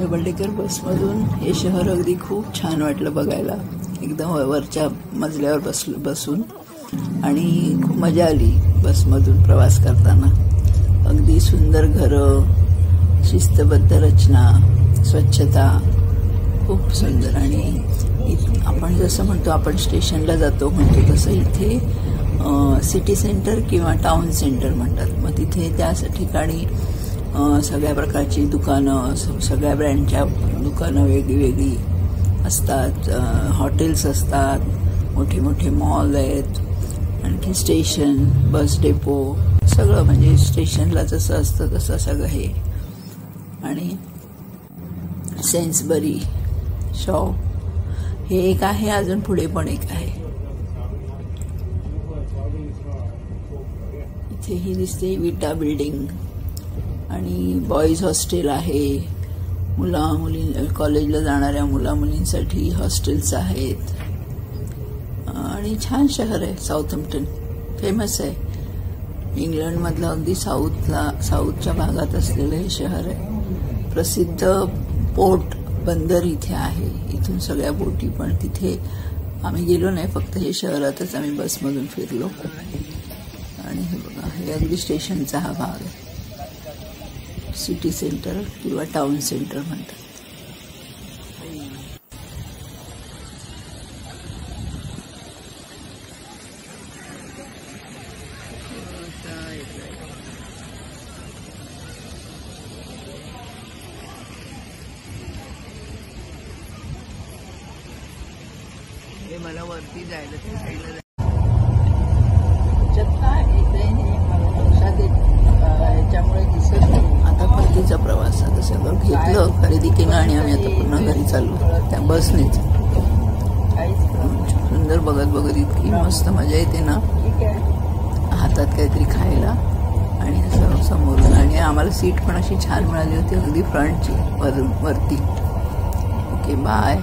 Double decker बसमधून हे शहर अगदी खूप छान वाटलं बघायला. एकदम वरच्या मजल्यावर बसून आणि खूप मजा आली बसमधून प्रवास करताना. अगदी सुंदर घरं, शिस्तबद्ध रचना, स्वच्छता खूप सुंदर. आणि आपण जसं म्हणतो आपण स्टेशनला जातो म्हणतो तसं इथे सिटी सेंटर किंवा टाउन सेंटर म्हणतात. मग तिथे त्या ठिकाणी सगळ्या प्रकारची दुकानं, सगळ्या ब्रँडच्या दुकानं वेगळी वेगळी असतात, हॉटेल्स असतात, मोठे मोठे मॉल आहेत, आणखी स्टेशन, बस डेपो, सगळं म्हणजे स्टेशनला जसं असतं तसं सगळं हे. आणि सेन्सबरी शॉप हे एक आहे, अजून पुढे पण एक आहे. इथे ही दिसते विटा बिल्डिंग आणि बॉईज हॉस्टेल आहे. मुली कॉलेजला जाणाऱ्या मुला मुलींसाठी हॉस्टेल्स आहेत. आणि छान शहर आहे साऊथहॅम्प्टन, फेमस आहे. इंग्लंडमधलं अगदी साऊथच्या भागात असलेलं हे शहर आहे. प्रसिद्ध पोर्ट बंदर इथे आहे. इथून सगळ्या बोटी पण तिथे आम्ही गेलो नाही, फक्त हे शहरातच आम्ही बसमधून फिरलो. आणि हे बघा, हे अगदी स्टेशनचा हा भाग आहे. सिटी सेंटर किंवा टाउन सेंटर म्हणतात. हे मला वरती जायला त्या साईडला ह्याच्यामुळे दिसत नाही. आता परतीचा प्रवास, आता सगळं घेतलं, खरेदी केलं आणि आम्ही आता पुन्हा घरी चाललो त्या बसनेच. सुंदर बघत बघत इतकी मस्त मजा येते ना, हातात काहीतरी खायला आणि असं समोरून. आणि आम्हाला सीट पण अशी छान मिळाली होती, अगदी फ्रंटची वरती. Okay, bye.